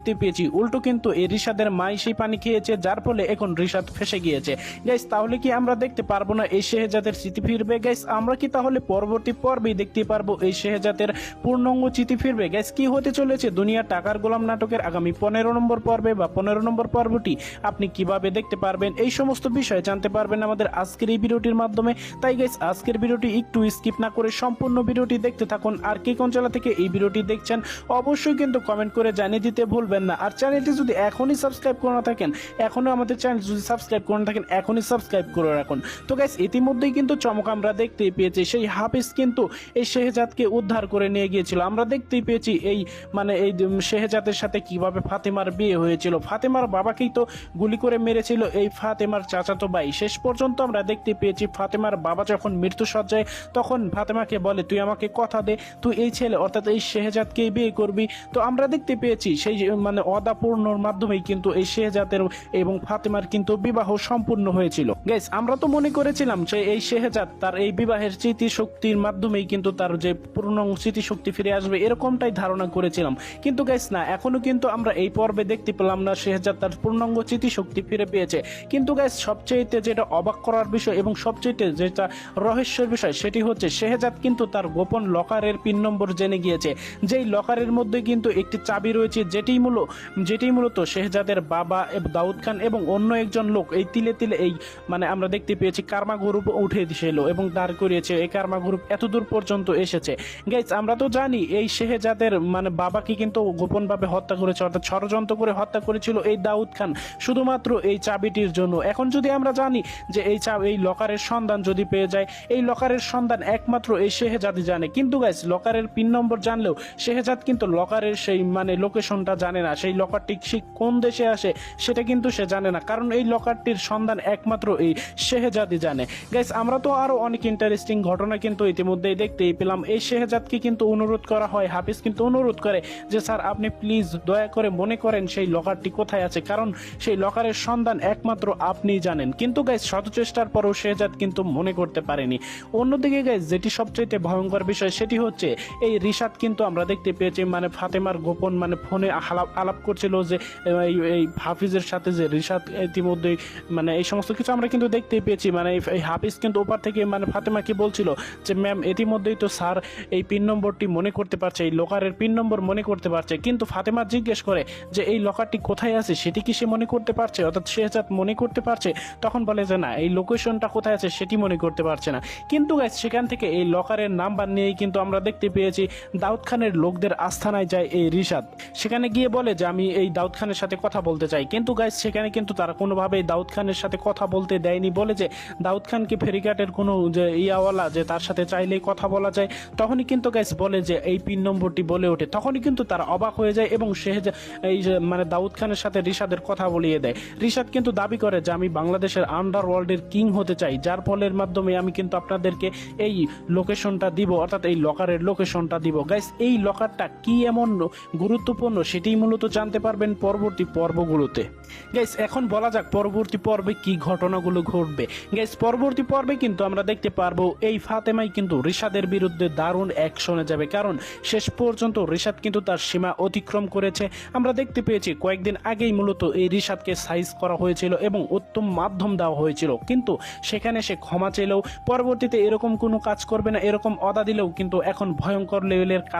দেখতে পেয়েছি উল্টো কিন্তু এই রিশাদের মাই সেই পানি খেয়েছে, যার ফলে এখন রিশাদ ফেসে গিয়েছে। গাইস তাহলে কি আমরা দেখতে পারবো না এই শেহজাদের স্মৃতি ফিরবে? গাইস আমরা কি তাহলে পরবর্তী পর্বেই দেখতে পারবো এই শেহজাদের পূর্ণাঙ্গ স্মৃতি ফিরবে? গাইস কি হতে চলেছে দুনিয়া টাকার গোলাম নাটকের আগামী 15 নম্বর পর্বে বা 15 নম্বর পর্বটি আপনি কিভাবে দেখতে পারবেন, এই সমস্ত বিষয় জানতে পারবেন আমাদের আজকের এই ভিডিওটির মাধ্যমে। তাই গাইস আজকের ভিডিওটি একটু স্কিপ না করে সম্পূর্ণ ভিডিওটি দেখতে থাকুন। আর কে কোন জেলা থেকে এই ভিডিওটি দেখছেন অবশ্যই কিন্তু কমেন্ট করে জানিয়ে দিতে ভুলবেন না। আর চ্যানেলটি যদি এখনই সাবস্ক্রাইব করে না থাকেন, এখনো আমাদের চ্যানেল যদি সাবস্ক্রাইব করে না থাকেন এখনই সাবস্ক্রাইব করে রাখুন। তো গাইস ইতিমধ্যেই কিন্তু চমক আমরা দেখতেই পেয়েছি, সেই হাফিজ কিন্তু এই শেহজাদকে উদ্ধার করে নিয়ে গিয়েছিল। আমরা দেখতেই পেয়েছি এই এই শেহজাদের সাথে কিভাবে ফাতেমার বিয়ে হয়েছিল। ফাতেমার বাবাকেই তো গুলি করে মেরেছিল এই ফাতেমার চাচাতো ভাই। শেষ পর্যন্ত আমরা দেখতে পেয়েছি ফাতেমার বাবা যখন মৃত্যুসজ্জায়, তখন ফাতেমাকে বলে তুই আমাকে কথা দে, তুই এই ছেলে অর্থাৎ এই শেহজাদকেই বিয়ে করবি। তো আমরা দেখতে পেয়েছি সেই অদাপূর্ণর মাধ্যমেই কিন্তু এই শেহজাদের এবং ফাতেমার কিন্তু বিবাহ সম্পূর্ণ হয়েছিল। গাইস আমরা তো মনে করেছিলাম যে এই শেহজাদ তার এই বিবাহের স্মৃতিশক্তির মাধ্যমেই কিন্তু তার যে পূর্ণাঙ্গ স্মৃতিশক্তি ফিরে আসবে, এরকমটাই ধারণা করেছিলাম। কিন্তু গাইস না, এখনো কিন্তু আমরা এই পর্বে দেখতে পেলাম না শেহজাদ তার পূর্ণাঙ্গ স্মৃতিশক্তি ফিরে পেয়েছে। কিন্তু গাইস সবচেয়ে যেটা অবাক করার বিষয় এবং সবচেয়ে যেটা রহস্যের বিষয় সেটি হচ্ছে শেহজাদ কিন্তু তার গোপন লকারের পিন নম্বর জেনে গিয়েছে। যেই লকারের মধ্যে কিন্তু একটি চাবি রয়েছে, যেটি মূলত শেহজাদের বাবা দাউদ খান এবং অন্য একজন লোক এই তিলে তিলে এই আমরা দেখতে পেয়েছি কার্মা গ্রুপ উঠে দিয়েছিল এবং দাঁড় করিয়েছে। এই কার্মা গ্রুপ এতদূর পর্যন্ত এসেছে। গাইস আমরা তো জানি এই শেহজাদের বাবাকে কিন্তু গোপনভাবে হত্যা করেছে, অর্থাৎ ষড়যন্ত্র করে হত্যা করেছিল এই দাউদ খান শুধুমাত্র এই চাবিটির জন্য। এখন যদি আমরা জানি যে এই লকারের সন্ধান যদি পেয়ে যায়, এই লকারের সন্ধান একমাত্র এই শেহজাদই জানে। কিন্তু গাইস লকারের পিন নম্বর জানলেও শেহজাদ কিন্তু লকারের সেই লোকেশনটা জানে না, সেই লকারটি কোন দেশে আসে সেটা কিন্তু সে জানে না, কারণ এই লকারটির সন্ধান একমাত্র এই শেহজাদই জানে। গাইস আমরা তো আরো অনেক ইন্টারেস্টিং ঘটনা কিন্তু ইতিমধ্যেই দেখতেই পেলাম। এই শেহজাদকে কিন্তু অনুরোধ করা হয়, হাফিজ কিন্তু অনুরোধ করে যে স্যার আপনি প্লিজ দয়া করে মনে করেন সেই লকারটি কোথায় আছে, কারণ সেই লকারের সন্ধান একমাত্র আপনিই জানেন। কিন্তু গাইস শত চেষ্টার পরেও শেহজাদ কিন্তু মনে করতে পারেনি। অন্যদিকে গাইস যেটি সবচেয়ে ভয়ঙ্কর বিষয় সেটি হচ্ছে এই রিশাদ কিন্তু আমরা দেখতে পেয়েছি ফাতেমার গোপন ফোনে আলাপ করছিল যে এই হাফিজের সাথে, যে রিশাদ ইতিমধ্যেই এই সমস্ত কিছু আমরা কিন্তু দেখতে পেয়েছি। এই হাফিজ কিন্তু ওপার থেকে ফাতেমাকে বলছিল যে ম্যাম ইতিমধ্যেই তো স্যার এই পিন নম্বরটি মনে করতে পারছে, এই লকারের পিন নম্বর মনে করতে পারছে। কিন্তু ফাতেমা জিজ্ঞেস করে যে এই লকারটি কোথায় আছে সেটি কি সে মনে করতে পারছে, অর্থাৎ শেহজাদ মনে করতে পারছে? তখন বলে যে না, এই লোকেশনটা কোথায় আছে সেটি মনে করতে পারছে না। কিন্তু গাইস সেখান থেকে এই লকারের নাম্বার নিয়েই কিন্তু আমরা দেখতে পেয়েছি দাউদ খানের লোকদের আস্থানায় যায় এই রিশাদ। সেখানে গিয়ে বলে যে আমি এই দাউদ খানের সাথে কথা বলতে চাই। কিন্তু গাইস সেখানে কিন্তু তারা কোনোভাবেই দাউদ খানের সাথে কথা বলতে দেয়নি, বলে যে দাউদ খানকে ফেরিঘাটের কোনো যে ইয়াওয়ালা যে তার সাথে চাইলেই কথা বলা যায়। তখনই কিন্তু গাইস বলে যে এই পিন নম্বরটি বলে ওঠে। তখনই কিন্তু তারা অবাক হয়ে যায় এবং এই যে দাউদ খানের সাথে রিশাদের কথা বলিয়ে দেয়। রিশাদ কিন্তু দাবি করে যে আমি বাংলাদেশের আন্ডারওয়ার্ল্ডের কিং হতে চাই, যার ফলের মাধ্যমে আমি কিন্তু আপনাদেরকে এই লোকেশনটা দিব, অর্থাৎ এই লকারের লোকেশনটা দিব। গাইস এই লকারটা কি এমন গুরুত্বপূর্ণ সেটাই মূলত জানতে পারবেন পরবর্তী পর্বগুলোতে। গাইস এখন বলা যাক পরবর্তী পর্বে কি ঘটনাগুলো ঘটবে। গাইস পরবর্তী পর্বে কিন্তু আমরা দেখতে পারবো এই ফাতেমাই কিন্তু রিশাদের বিরুদ্ধে দারুণ অ্যাকশনে যাবে, কারণ শেষ পর্যন্ত রিশাদ কিন্তু তার সীমা অতিক্রম করেছে। আমরা দেখতে পেয়েছি কয়েকদিন আগেই মূলত এই রিশাদকে সাইজ করা হয়েছিল এবং উত্তম মাধ্যম দেওয়া হয়েছিল, কিন্তু সেখানে সে ক্ষমা চাইলেও পরবর্তীতে এরকম কোনো কাজ করবে না, এরকম অদা দিলেও কিন্তু এখন ভয়ঙ্কর লেভেলের কাজ